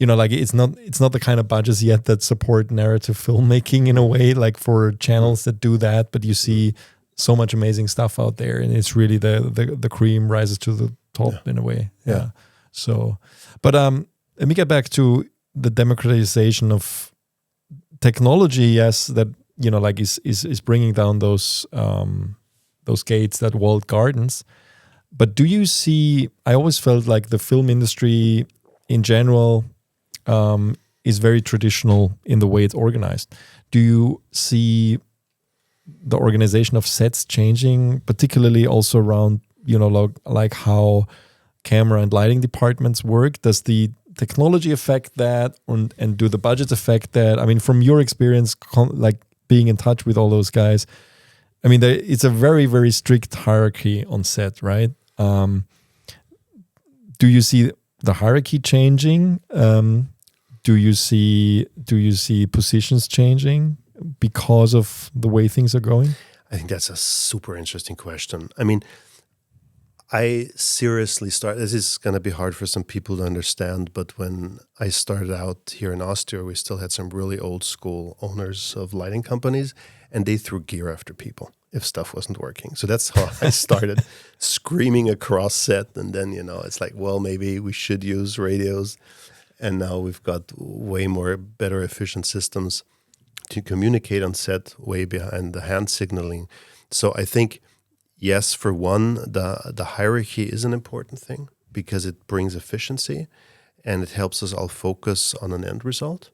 like it's not the kind of budgets yet that support narrative filmmaking in a way, like for channels that do that. But you see so much amazing stuff out there, and it's really the cream rises to the top in a way. Yeah. So, but let me get back to the democratization of technology. Yes, that like is bringing down those gates, that walled gardens. But do you see? I always felt like the film industry in general is very traditional in the way it's organized. Do you see the organization of sets changing, particularly also around like how camera and lighting departments work? Does the technology affect that, and do the budgets affect that? I mean, from your experience, like being in touch with all those guys, I mean, it's a very, very strict hierarchy on set, right? Do you see the hierarchy changing? Do you see positions changing because of the way things are going? I think that's a super interesting question. I mean, I seriously this is going to be hard for some people to understand, but when I started out here in Austria, we still had some really old school owners of lighting companies, and they threw gear after people if stuff wasn't working. So that's how I started screaming across set. And then, it's like, well, maybe we should use radios. And now we've got way more better efficient systems to communicate on set, way behind the hand signaling. So I think, yes, for one, the hierarchy is an important thing because it brings efficiency and it helps us all focus on an end result.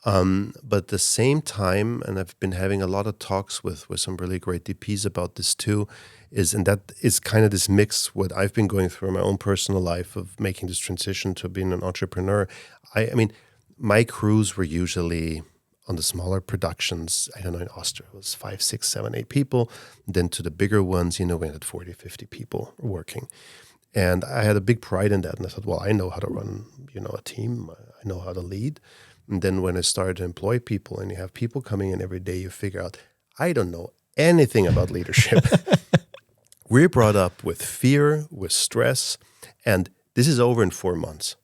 But at the same time, and I've been having a lot of talks with some really great DPs about this too, and that is kind of this mix what I've been going through in my own personal life of making this transition to being an entrepreneur. I mean, my crews were usually on the smaller productions, I don't know, in Austria, it was 5, 6, 7, 8 people. Then to the bigger ones, we had 40, 50 people working. And I had a big pride in that. And I thought, well, I know how to run, a team. I know how to lead. And then when I started to employ people and you have people coming in every day, you figure out, I don't know anything about leadership. We're brought up with fear, with stress, and this is over in 4 months.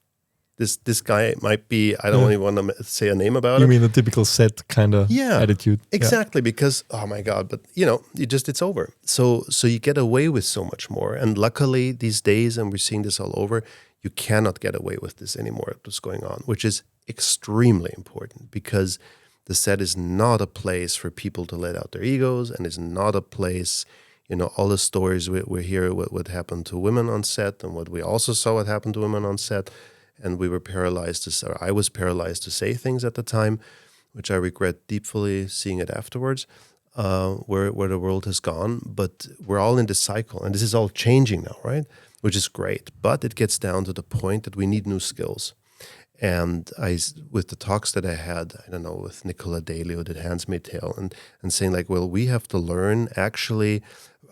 This guy might be, I don't even want to say a name about it. You mean the typical set kind of attitude? Exactly, because, oh my God, but it's over. So you get away with so much more. And luckily these days, and we're seeing this all over, you cannot get away with this anymore, what's going on, which is extremely important because the set is not a place for people to let out their egos, and is not a place, all the stories we hear what happened to women on set, and what we also saw what happened to women on set. And we were I was paralyzed to say things at the time, which I regret deeply seeing it afterwards, where the world has gone. But we're all in this cycle, and this is all changing now, right? Which is great. But it gets down to the point that we need new skills. And with the talks that I had, I don't know, with Nicola Daly, who did Handmaid's Tale, and saying like, well, we have to learn actually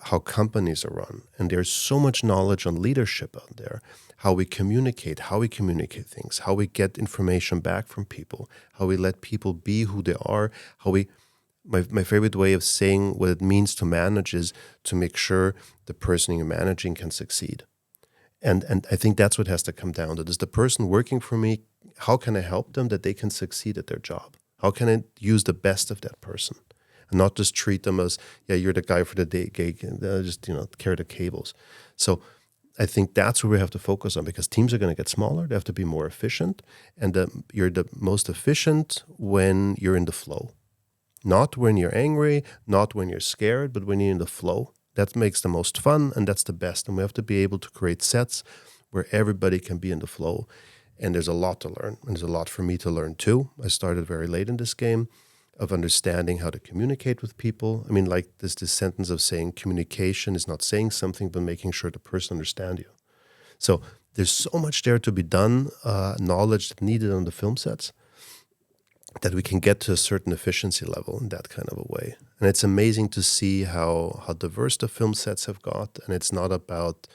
how companies are run. And there's so much knowledge on leadership out there, how we communicate things, how we get information back from people, how we let people be who they are, my favorite way of saying what it means to manage is to make sure the person you're managing can succeed. And I think that's what has to come down to. Does the person working for me, how can I help them that they can succeed at their job? How can I use the best of that person? And not just treat them as, you're the guy for the day gig, and just, carry the cables. So I think that's where we have to focus on, because teams are going to get smaller. They have to be more efficient. And you're the most efficient when you're in the flow. Not when you're angry, not when you're scared, but when you're in the flow. That makes the most fun, and that's the best. And we have to be able to create sets where everybody can be in the flow. And there's a lot to learn. And there's a lot for me to learn too. I started very late in this game of understanding how to communicate with people. I mean, like this sentence of saying communication is not saying something, but making sure the person understands you. So there's so much there to be done, knowledge needed on the film sets, that we can get to a certain efficiency level in that kind of a way. And it's amazing to see how diverse the film sets have got. And it's not about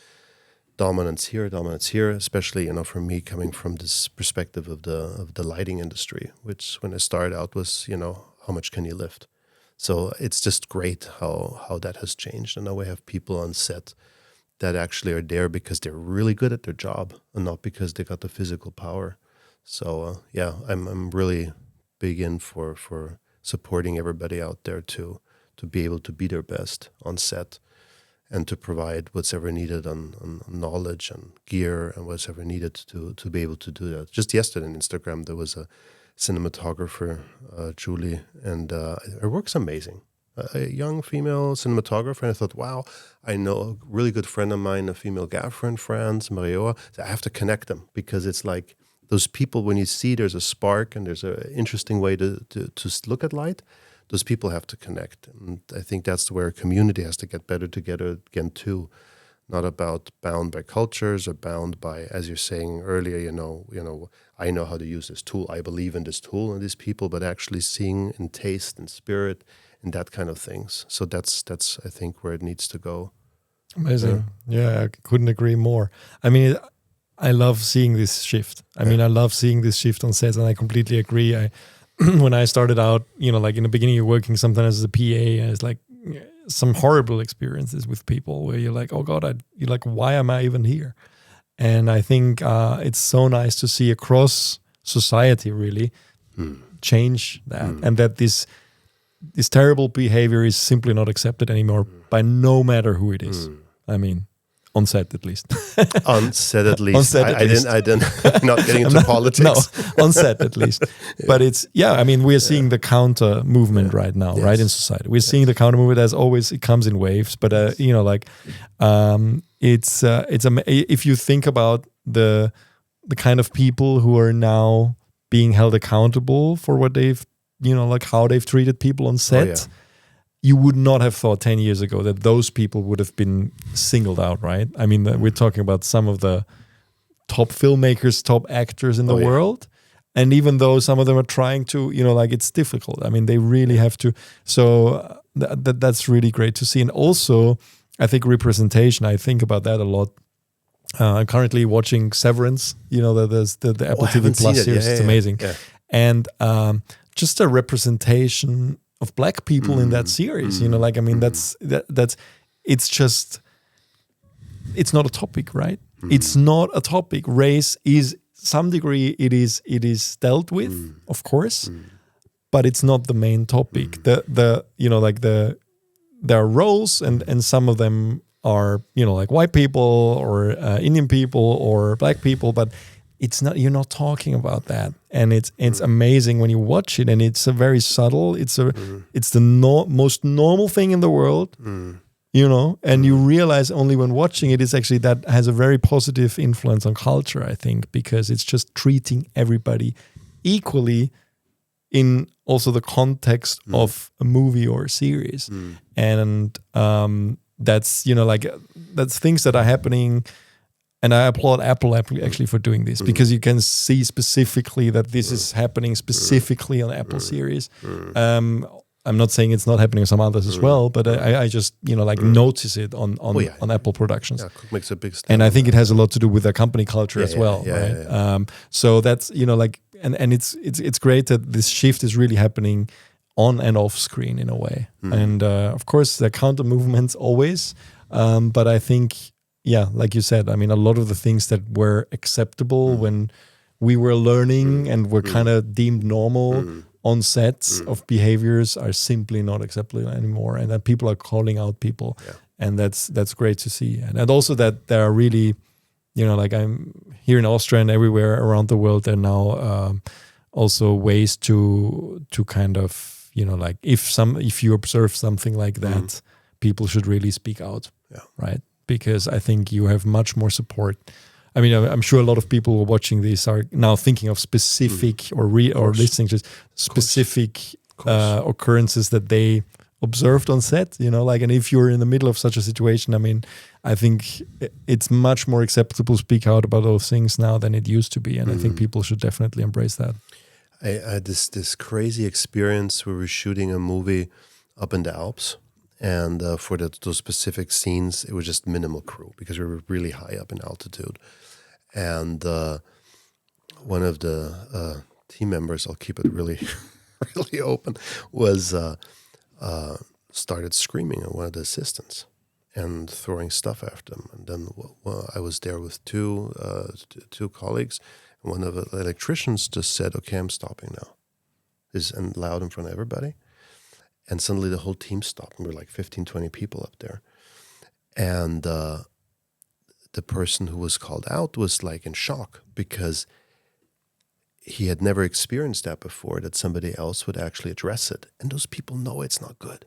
dominance here, especially, for me coming from this perspective of the lighting industry, which when I started out was, how much can you lift? So it's just great how that has changed. And now we have people on set that actually are there because they're really good at their job and not because they got the physical power. So I'm really big in for supporting everybody out there to be able to be their best on set, and to provide what's ever needed on knowledge and gear and what's ever needed to be able to do that. Just yesterday on Instagram, there was a cinematographer, Julie, and her work's amazing. A young female cinematographer, and I thought, wow, I know a really good friend of mine, a female Gaffer in France, Marioa. So I have to connect them, because it's like those people, when you see there's a spark and there's an interesting way to look at light, those people have to connect. And I think that's where a community has to get better together again too. Not about bound by cultures or bound by, as you're saying earlier, I know how to use this tool, I believe in this tool and these people, but actually seeing in taste and spirit and that kind of things. So that's I think where it needs to go. Amazing. Yeah, I couldn't agree more. I mean, I love seeing this shift. I love seeing this shift on sets, and I completely agree. When I started out, like in the beginning, you're working sometimes as a PA, and it's like some horrible experiences with people where you're like, oh God, you're like, why am I even here? And I think it's so nice to see across society really change that, and that this terrible behavior is simply not accepted anymore by no matter who it is. I mean, on set at least. On set at least. On set at least. I didn't. Not getting into politics. No, on set at least. But it's we're seeing the counter movement right now, right, in society. We're seeing the counter movement, as always. It comes in waves, but it's if you think about the kind of people who are now being held accountable for what they've how they've treated people on set. You would not have thought 10 years ago that those people would have been singled out, right? I mean, we're talking about some of the top filmmakers, top actors in the world. And even though some of them are trying to, it's difficult. I mean, they really have to. So that's really great to see. And also, I think representation, I think about that a lot. I'm currently watching Severance, there's the Apple TV Plus series. It's amazing. Yeah. And just a representation of Black people in that series, that's it's not a topic, right? It's not a topic. Race is some degree it is dealt with, of course, but it's not the main topic. There are roles, and some of them are like white people or Indian people or Black people, but it's not. You're not talking about that, and it's amazing when you watch it, and it's a very subtle. It's the most normal thing in the world, and you realize only when watching it is actually that has a very positive influence on culture. I think because it's just treating everybody equally in also the context of a movie or a series, and that's that's things that are happening. And I applaud Apple actually for doing this, because you can see specifically that this is happening specifically on Apple series. I'm not saying it's not happening on some others as well, but I just notice it on Apple productions. Yeah, makes a big step. And I think it has a lot to do with their company culture as well, right? Yeah. So that's and it's great that this shift is really happening on and off screen in a way. And of course, there are counter movements always, but I think. Yeah, like you said, I mean, a lot of the things that were acceptable when we were learning and were kind of deemed normal on sets of behaviors are simply not acceptable anymore, and that people are calling out people, and that's great to see. And also that there are really, I'm here in Austria and everywhere around the world, there are now also ways to kind of if you observe something like that, people should really speak out, right? Because I think you have much more support. I mean, I'm sure a lot of people who are watching this are now thinking of specific or listening to specific occurrences that they observed on set. And if you're in the middle of such a situation, I mean, I think it's much more acceptable to speak out about those things now than it used to be, and I think people should definitely embrace that. I had this crazy experience where we were shooting a movie up in the Alps. And for those specific scenes, it was just minimal crew because we were really high up in altitude. And one of the team members, I'll keep it really, really open, was started screaming at one of the assistants and throwing stuff after him. And then I was there with two colleagues. And one of the electricians just said, "Okay, I'm stopping now." And loud in front of everybody. And suddenly the whole team stopped. And we were like 15, 20 people up there. And the person who was called out was like in shock because he had never experienced that before, that somebody else would actually address it. And those people know it's not good.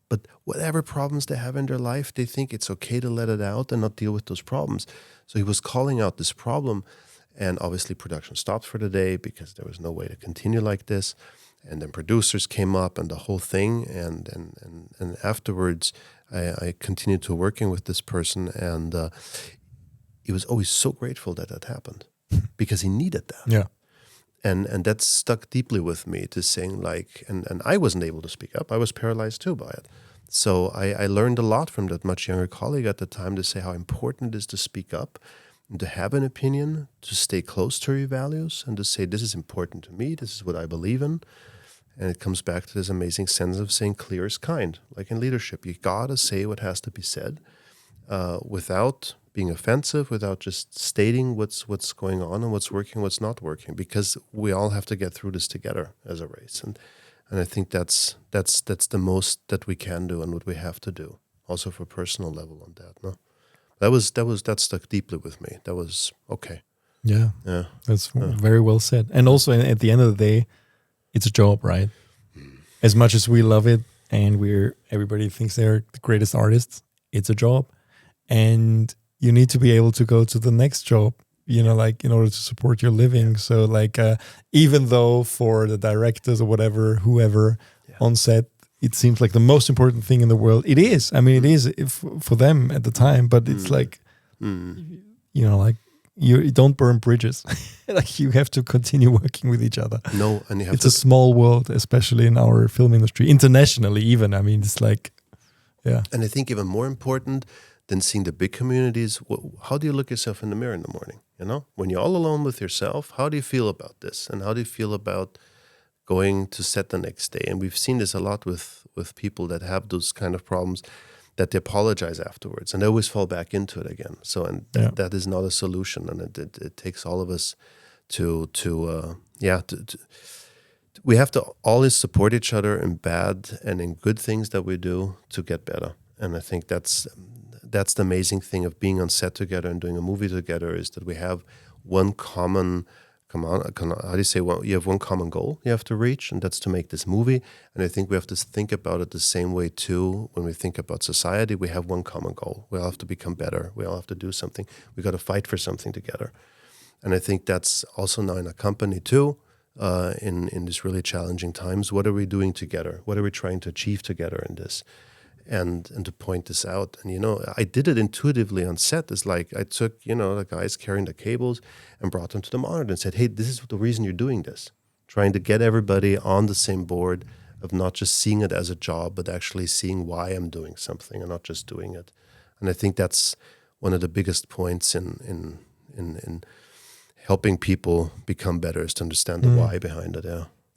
But whatever problems they have in their life, they think it's okay to let it out and not deal with those problems. So he was calling out this problem. And obviously production stopped for the day because there was no way to continue like this. And then producers came up and the whole thing. And afterwards, I continued to working with this person. And he was always so grateful that happened because he needed that. Yeah. And that stuck deeply with me to saying like, and I wasn't able to speak up. I was paralyzed too by it. So I learned a lot from that much younger colleague at the time to say how important it is to speak up and to have an opinion, to stay close to your values and to say, this is important to me. This is what I believe in. And it comes back to this amazing sense of saying clear is kind. Like in leadership, you gotta say what has to be said without being offensive, without just stating what's going on and what's working, what's not working, because we all have to get through this together as a race. And I think that's the most that we can do and what we have to do, also for personal level on that. No, that stuck deeply with me. That was okay. Yeah. That's very well said. And also at the end of the day, it's a job, right? As much as we love it and everybody thinks they're the greatest artists, it's a job. And you need to be able to go to the next job, like in order to support your living. So like, even though for the directors or whoever on set, it seems like the most important thing in the world. It is. I mean, it is for them at the time, but it's like, like you don't burn bridges. Like you have to continue working with each other. No, and it's a small world, especially in our film industry, internationally even. I mean, it's like, yeah. And I think even more important than seeing the big communities, how do you look yourself in the mirror in the morning? When you're all alone with yourself, how do you feel about this? And how do you feel about going to set the next day? And we've seen this a lot with people that have those kind of problems, that they apologize afterwards and they always fall back into it again. So, and that is not a solution. And it takes all of us we have to always support each other in bad and in good things that we do to get better. And I think that's the amazing thing of being on set together and doing a movie together, is that we have one common, you have one common goal you have to reach, and that's to make this movie. And I think we have to think about it the same way too when we think about society. We have one common goal. We all have to become better. We all have to do something. We got to fight for something together. And I think that's also now in a company too, in these really challenging times. What are we doing together? What are we trying to achieve together in this? And to point this out. And, I did it intuitively on set. It's like I took, the guys carrying the cables and brought them to the monitor and said, hey, this is the reason you're doing this. Trying to get everybody on the same board of not just seeing it as a job, but actually seeing why I'm doing something and not just doing it. And I think that's one of the biggest points in helping people become better, is to understand the why behind it.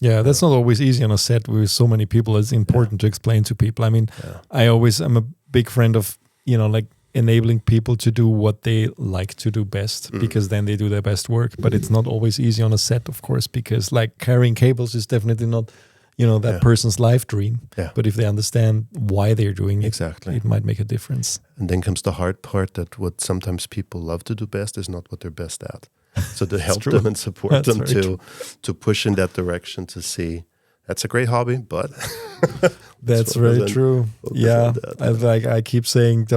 Yeah, that's not always easy on a set with so many people. It's important to explain to people. I mean, I'm a big friend of, like enabling people to do what they like to do best, because then they do their best work. But it's not always easy on a set, of course, because like carrying cables is definitely not, that person's life dream. Yeah. But if they understand why they're doing it, it might make a difference. And then comes the hard part, that what sometimes people love to do best is not what they're best at. So to help them and support them to push in that direction, to see that's a great hobby, but that's very true. Yeah, I keep saying,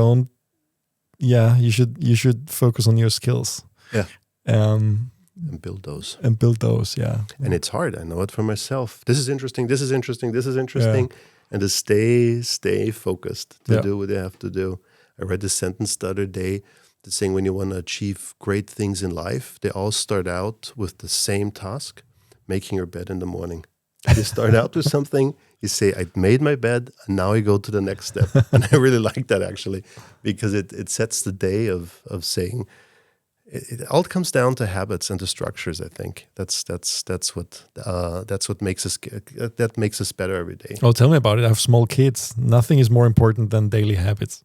you should focus on your skills. Yeah, and build those. Yeah. And it's hard. I know it for myself. This is interesting. And to stay focused, to do what you have to do. I read this sentence the other day. Saying when you want to achieve great things in life, they all start out with the same task, making your bed in the morning. You start out with something, you say, I made my bed, and now you go to the next step. And I really like that, actually, because it sets the day of saying, it all comes down to habits and to structures. I think that's what makes us better every day. Oh, tell me about it. I have small kids. Nothing is more important than daily habits.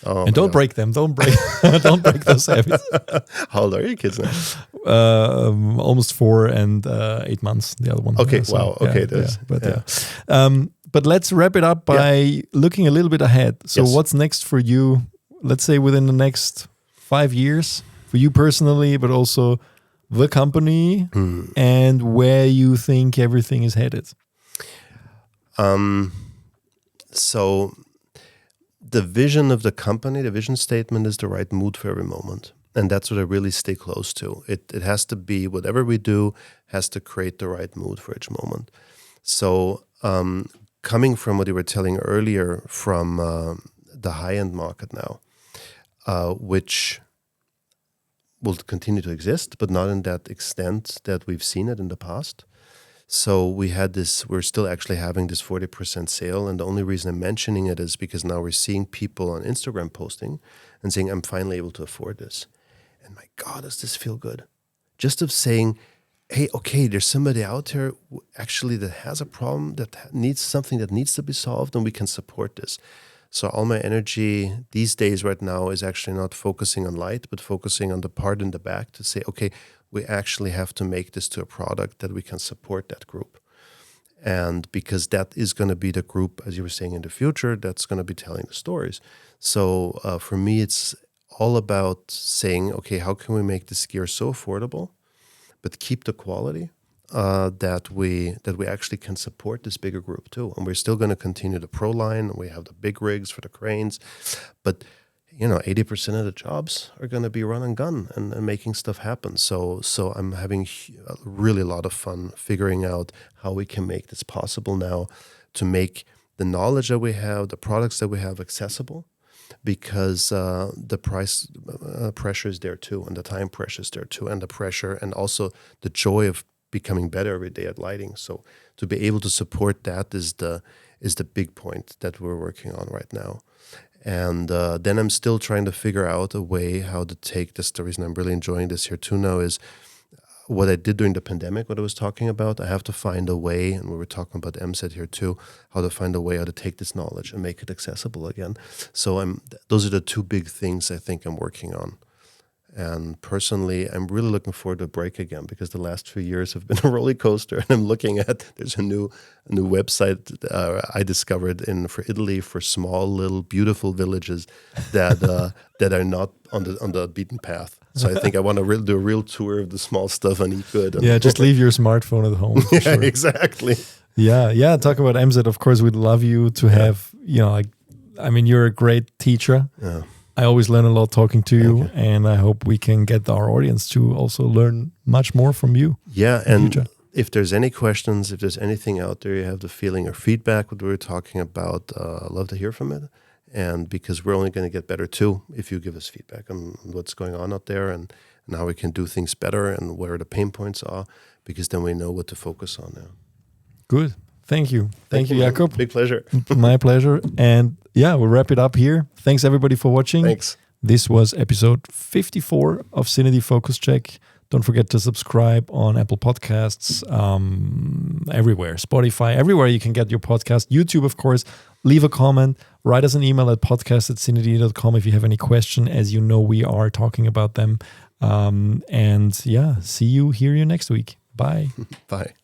Oh, and don't break them. Don't break those habits. How old are your kids now? almost 4 and 8 months. The other one. Okay, wow. Okay, But let's wrap it up by looking a little bit ahead. So what's next for you? Let's say within the next 5 years for you personally, but also the company and where you think everything is headed. So the vision of the company, the vision statement is the right mood for every moment. And that's what I really stay close to. It has to be, whatever we do has to create the right mood for each moment. So coming from what you were telling earlier from the high-end market now, which will continue to exist, but not in that extent that we've seen it in the past. So we're still actually having this 40% sale. And the only reason I'm mentioning it is because now we're seeing people on Instagram posting and saying, I'm finally able to afford this. And my God, does this feel good? Just of saying, hey, okay, there's somebody out there actually that has a problem, that needs something that needs to be solved, and we can support this. So all my energy these days right now is actually not focusing on light, but focusing on the part in the back to say, okay, we actually have to make this to a product that we can support that group. And because that is going to be the group, as you were saying, in the future, that's going to be telling the stories. So for me, it's all about saying, okay, how can we make this gear so affordable, but keep the quality that we actually can support this bigger group too. And we're still going to continue the Pro line. We have the big rigs for the cranes, but 80% of the jobs are going to be run and gun and making stuff happen. So I'm having really a lot of fun figuring out how we can make this possible now to make the knowledge that we have, the products that we have accessible, because the price pressure is there too, and the time pressure is there too, and the pressure and also the joy of becoming better every day at lighting. So to be able to support that is the big point that we're working on right now. And then I'm still trying to figure out a way how to take this. The reason I'm really enjoying this here too now is what I did during the pandemic, what I was talking about. I have to find a way, and we were talking about MSET here too, how to find a way how to take this knowledge and make it accessible again. So those are the two big things I think I'm working on. And personally, I'm really looking forward to a break again, because the last 2 years have been a roller coaster. And I'm looking at, there's a new website I discovered for Italy for small, little, beautiful villages that are not on the beaten path. So I think I want to do a real tour of the small stuff and eat good. Yeah, just leave your smartphone at home. Yeah, sure. Exactly. Yeah. Talk about MZ. Of course, we'd love you to have, you're a great teacher. Yeah. I always learn a lot talking to you, and I hope we can get our audience to also learn much more from you. Yeah, and if there's any questions, if there's anything out there you have the feeling or feedback what we were talking about, I'd love to hear from it. And because we're only going to get better too if you give us feedback on what's going on out there and how we can do things better and where the pain points are, because then we know what to focus on now. Good. Thank you. Thank you, Jakob. Big pleasure. My pleasure. And we'll wrap it up here. Thanks everybody for watching. Thanks. This was episode 54 of CineD Focus Check. Don't forget to subscribe on Apple Podcasts, everywhere, Spotify, everywhere you can get your podcast. YouTube, of course. Leave a comment. Write us an email at podcast@cined.com if you have any question. As you know, we are talking about them. See you next week. Bye. Bye.